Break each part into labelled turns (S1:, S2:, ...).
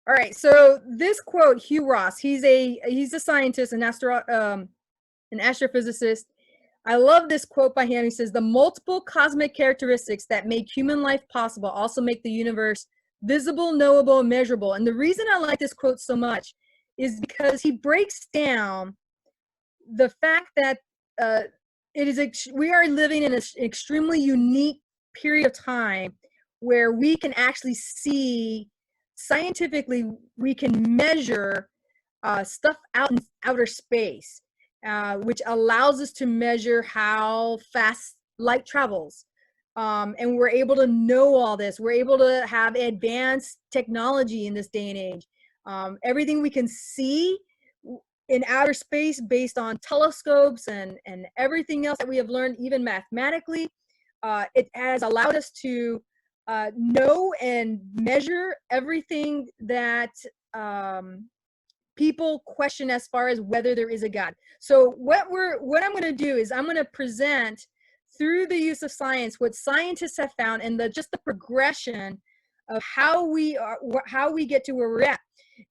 S1: All right, so this quote, Hugh Ross, he's a scientist, an astrophysicist. I love this quote by him. He says, "The multiple cosmic characteristics that make human life possible also make the universe visible, knowable, and measurable." And the reason I like this quote so much is because he breaks down the fact that we are living in an extremely unique period of time where we can actually see scientifically, we can measure stuff out in outer space, which allows us to measure how fast light travels. And we're able to know all this. We're able to have advanced technology in this day and age. Everything we can see in outer space based on telescopes and everything else that we have learned, even mathematically, it has allowed us to know and measure everything that people question as far as whether there is a God. So what I'm going to do is I'm going to present through the use of science what scientists have found and just the progression of how we get to where we're at,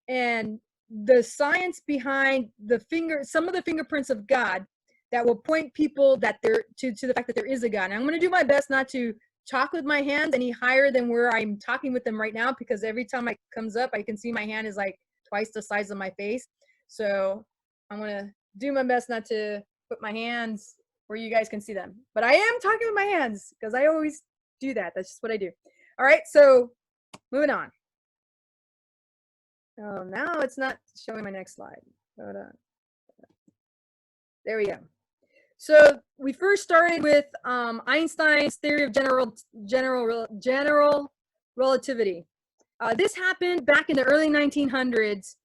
S1: and the science behind some of the fingerprints of God that will point people that to the fact that there is a God. And I'm going to do my best not to talk with my hands any higher than where I'm talking with them right now, because every time it comes up, I can see my hand is like twice the size of my face. So I'm going to do my best not to put my hands where you guys can see them. But I am talking with my hands because I always do that. That's just what I do. All right, so moving on. Oh, now it's not showing my next slide. Hold on. There we go. So we first started with Einstein's theory of general relativity. This happened back in the early 1900s,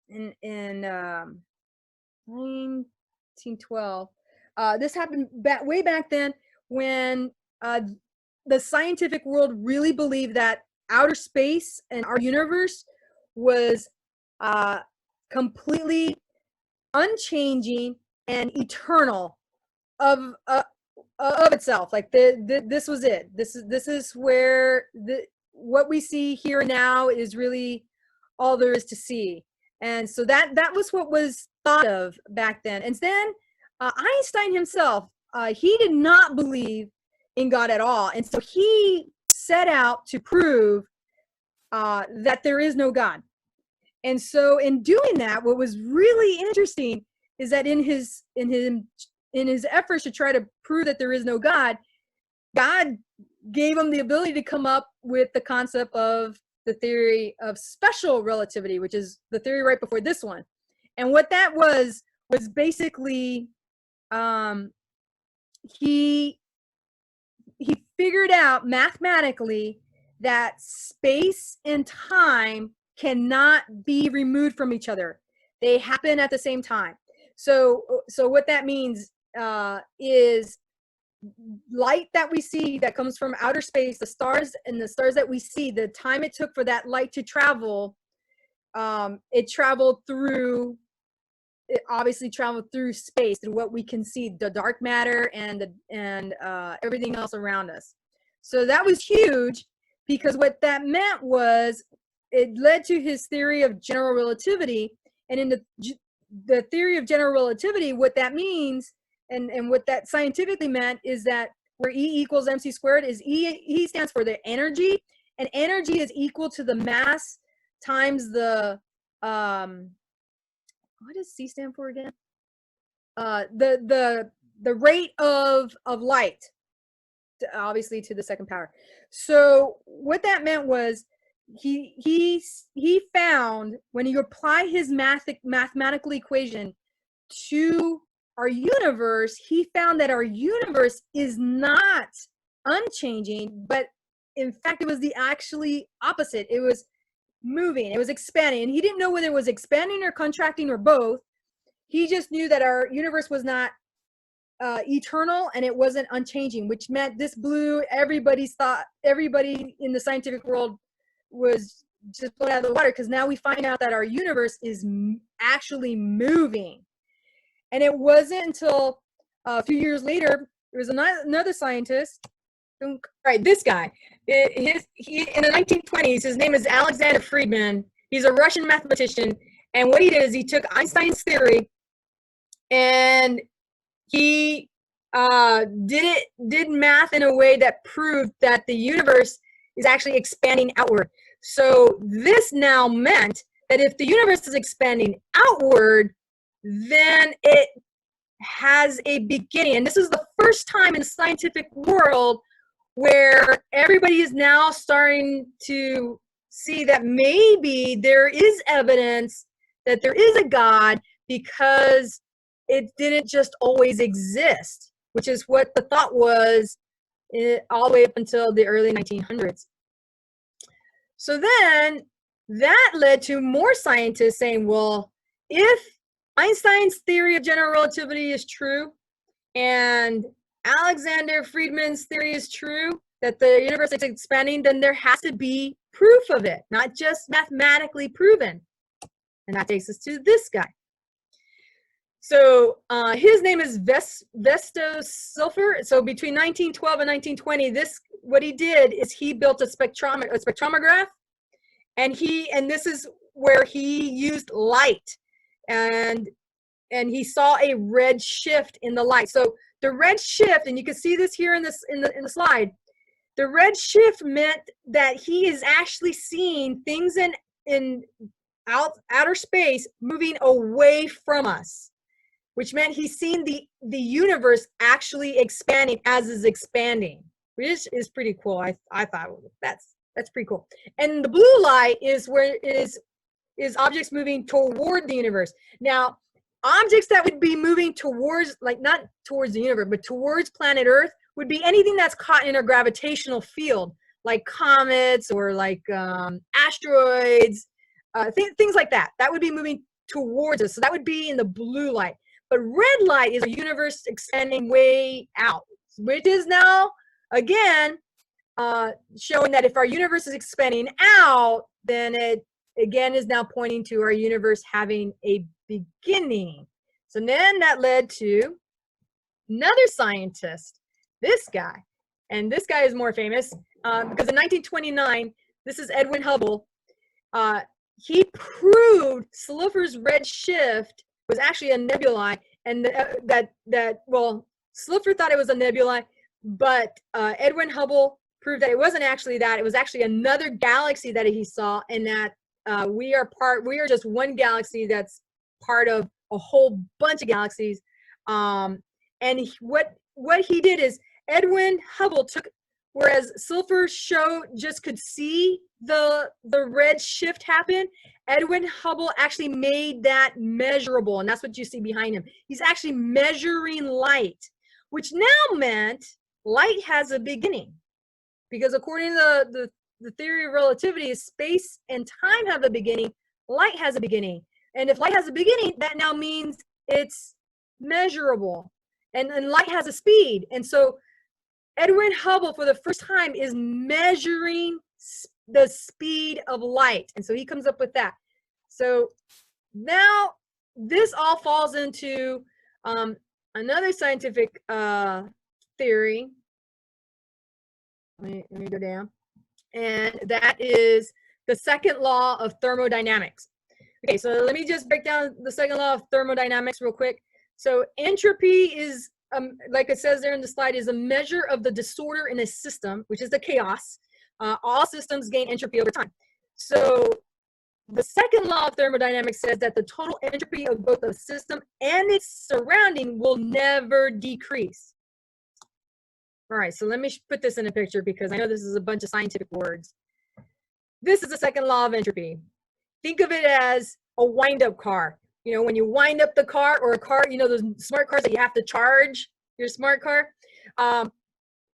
S1: in 1912. This happened way back then when the scientific world really believed that outer space and our universe was completely unchanging and eternal of itself. Like this was it. This is where what we see here now is really all there is to see. And so that was what was thought of back then. And then Einstein himself, he did not believe in God at all, and so he set out to prove that there is no God. And so in doing that, what was really interesting is that in his efforts to try to prove that there is no God, God gave him the ability to come up with the concept of the theory of special relativity, which is the theory right before this one. And what that was basically he figured out mathematically that space and time cannot be removed from each other. They happen at the same time. So what that means is light that we see that comes from outer space, the stars that we see, the time it took for that light to travel, it obviously traveled through space, through what we can see, the dark matter and everything else around us. So that was huge, because what that meant was it led to his theory of general relativity. And in the theory of general relativity, what that means and what that scientifically meant is that where E equals mc squared is E stands for the energy, and energy is equal to the mass times the what does C stand for again? The rate of light, obviously to the second power. So what that meant was he found, when you apply his mathematical equation to our universe, he found that our universe is not unchanging, but in fact it was the actually opposite. It was moving, it was expanding, and he didn't know whether it was expanding or contracting or both. He just knew that our universe was not eternal and it wasn't unchanging, which meant this blew everybody's thought. Everybody in the scientific world was just blown out of the water, because now we find out that our universe is actually moving. And it wasn't until a few years later, there was another scientist, right, this guy, In the 1920s, his name is Alexander Friedman. He's a Russian mathematician. And what he did is he took Einstein's theory and he did math in a way that proved that the universe is actually expanding outward. So this now meant that if the universe is expanding outward, then it has a beginning. And this is the first time in the scientific world where everybody is now starting to see that maybe there is evidence that there is a God, because it didn't just always exist, which is what the thought was all the way up until the early 1900s. So then that led to more scientists saying, well, if Einstein's theory of general relativity is true and Alexander Friedman's theory is true, that the universe is expanding, then there has to be proof of it, not just mathematically proven. And that takes us to this guy. So his name is Vestos Sulfur. So between 1912 and 1920, what he did is he built a spectromograph, and this is where he used light, and he saw a red shift in the light. So the red shift, and you can see this here in the slide, the red shift meant that he is actually seeing things in outer space moving away from us, which meant he's seen the universe actually expanding as is expanding, which is pretty cool. I thought, well, that's pretty cool. And the blue light is where is objects moving toward the universe. Now, objects that would be moving towards, like not towards the universe, but towards planet Earth, would be anything that's caught in a gravitational field, like comets or like asteroids, things like that. That would be moving towards us. So that would be in the blue light. But red light is a universe expanding way out, which is now, again, showing that if our universe is expanding out, then it, again, is now pointing to our universe having a beginning. So then that led to another scientist, this guy. And this guy is more famous because in 1929, this is Edwin Hubble. He proved Slipher's red shift was actually a nebula, and well, Slipher thought it was a nebula, but Edwin Hubble proved that it wasn't actually that. It was actually another galaxy that he saw, and that we are just one galaxy that's part of a whole bunch of galaxies. And what he did is Edwin Hubble took, whereas Sulfur just could see the red shift happen, Edwin Hubble actually made that measurable, and that's what you see behind him. He's actually measuring light, which now meant light has a beginning, because according to the theory of relativity, space and time have a beginning, light has a beginning. And if light has a beginning, that now means it's measurable, and light has a speed. And so Edwin Hubble, for the first time, is measuring the speed of light. And so he comes up with that. So now this all falls into another scientific theory. Let me go down. And that is the second law of thermodynamics. Okay, so let me just break down the second law of thermodynamics real quick. So entropy is, like it says there in the slide, is a measure of the disorder in a system, which is the chaos. All systems gain entropy over time. So the second law of thermodynamics says that the total entropy of both a system and its surrounding will never decrease. All right, so let me put this in a picture, because I know this is a bunch of scientific words. This is the second law of entropy. Think of it as a wind-up car. You know, when you wind up the car, or a car, you know, those smart cars that you have to charge your smart car. And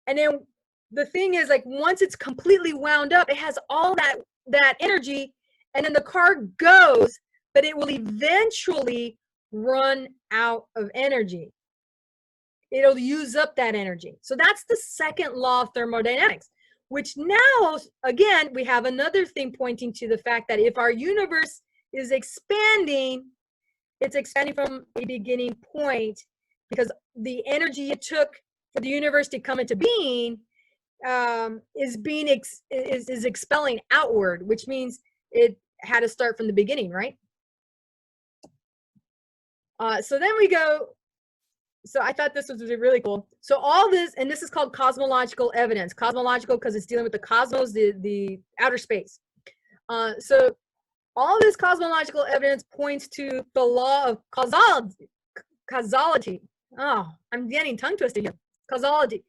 S1: then the thing is, like, once it's completely wound up, it has all that energy, and then the car goes, but it will eventually run out of energy. It'll use up that energy. So that's the second law of thermodynamics, which now, again, we have another thing pointing to the fact that if our universe is expanding, it's expanding from a beginning point, because the energy it took for the universe to come into being is being is expelling outward, which means it had to start from the beginning, right? So then we go. So I thought this was really cool. So all this, and this is called cosmological evidence. Cosmological because it's dealing with the cosmos, the outer space. So all this cosmological evidence points to the law of causality. Oh, I'm getting tongue twisted here. Causality.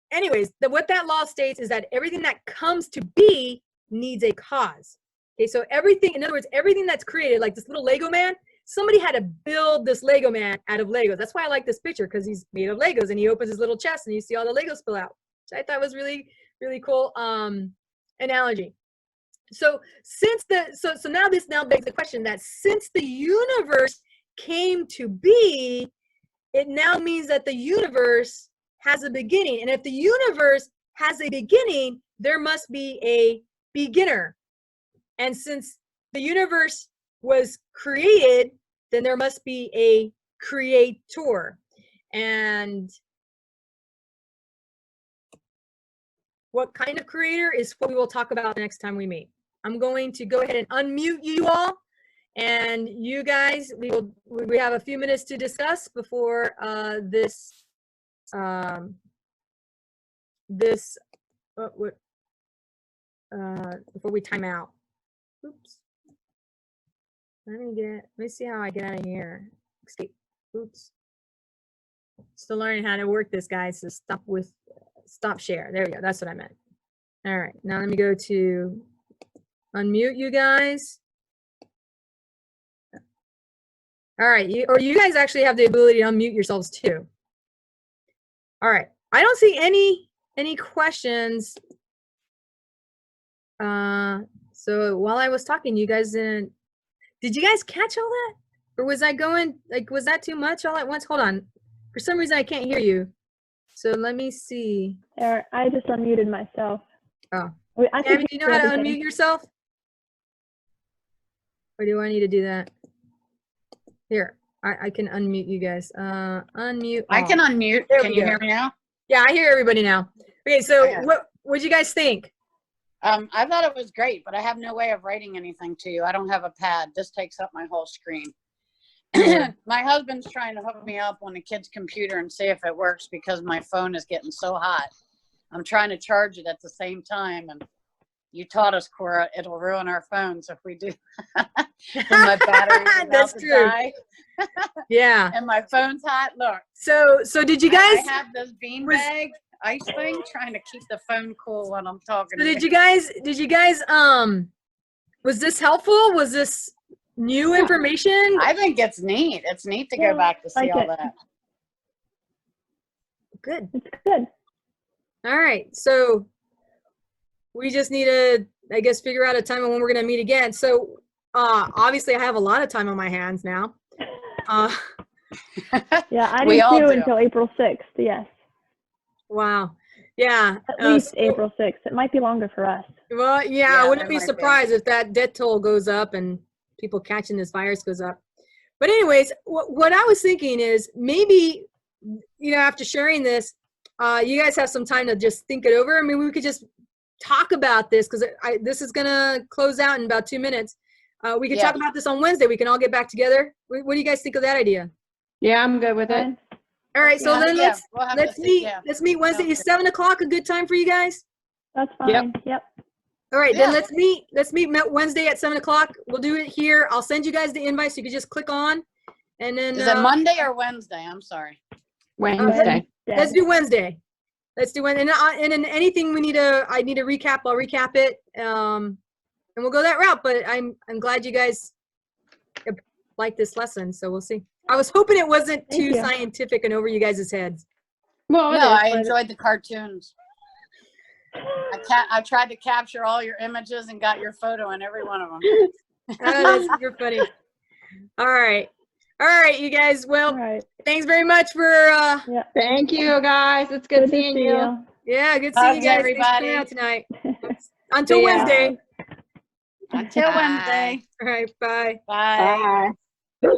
S1: Anyways, what that law states is that everything that comes to be needs a cause. Okay, so everything, in other words, everything that's created, like this little Lego man, somebody had to build this Lego man out of Legos. That's why I like this picture, because he's made of Legos, and he opens his little chest and you see all the Legos spill out, which I thought was really, really cool analogy. So since so now this begs the question that since the universe came to be, it now means that the universe has a beginning. And if the universe has a beginning, there must be a beginner. And since the universe was created, then there must be a creator. And what kind of creator is what we will talk about next time we meet. I'm going to go ahead and unmute you all, and you guys, we have a few minutes to discuss before before we time out. Oops. Let me see how I get out of here. Escape. Oops. Still learning how to work this, guys. So stop share. There we go. That's what I meant. All right. Now let me go to unmute you guys. All right. You guys actually have the ability to unmute yourselves too. All right. I don't see any questions. So while I was talking, you guys did you guys catch all that? Or was I going, like, was that too much all at once? Hold on. For some reason, I can't hear you. So let me see.
S2: I just unmuted myself.
S1: Oh. Gabby, do you know how to unmute yourself? Or do I need to do that? Here, I can unmute you guys. Unmute.
S3: I can unmute. Can you hear me now?
S1: Yeah, I hear everybody now. Okay, so what'd you guys think?
S3: I thought it was great, but I have no way of writing anything to you. I don't have a pad. This takes up my whole screen. My husband's trying to hook me up on the kid's computer and see if it works because my phone is getting so hot. I'm trying to charge it at the same time, and you taught us, Cora, it'll ruin our phones if we do. My battery's about to die.
S1: Yeah.
S3: And my phone's hot. Look.
S1: So did you guys?
S3: I have this beanbag ice thing trying to keep the phone cool when I'm talking.
S1: So did you guys? Was this helpful? Was this new information?
S3: I think it's neat. It's neat to go back to see all that.
S1: Good.
S2: It's good.
S1: All right. So we just need to, I guess, figure out a time when we're going to meet again. So obviously I have a lot of time on my hands now.
S2: Yeah, I do too until April 6th. Yes.
S1: Wow. Yeah.
S2: At least April 6th. It might be longer for us.
S1: Well, yeah, I wouldn't be surprised if that death toll goes up and people catching this virus goes up. But anyways, what I was thinking is maybe, after sharing this, you guys have some time to just think it over. I mean, we could just talk about this because this is going to close out in about 2 minutes. We could talk about this on Wednesday. We can all get back together. What do you guys think of that idea?
S4: Yeah, I'm good with it.
S1: All right, so then let's meet. Let's meet Wednesday. Is 7 o'clock a good time for you guys?
S2: That's fine. Yep.
S1: All right, then let's meet Wednesday at 7 o'clock. We'll do it here. I'll send you guys the invite so you can just click on, and then.
S3: Is it Monday or Wednesday? I'm sorry.
S4: Wednesday.
S1: Let's do Wednesday. Let's do Wednesday. And then anything I need to recap. I'll recap it. And we'll go that route. But I'm glad you guys like this lesson. So we'll see. I was hoping it wasn't too scientific and over you guys' heads.
S3: Well, no, I enjoyed the cartoons. I tried to capture all your images and got your photo in every one of them.
S1: That's super funny. All right, you guys. Well, thanks very much for.
S4: Thank you, guys. It's good seeing you.
S1: Yeah, good seeing you guys.
S3: Everybody.
S1: Thanks for coming out tonight. Until Wednesday.
S3: Until Wednesday.
S1: All right. Bye.
S3: Bye.
S4: Bye.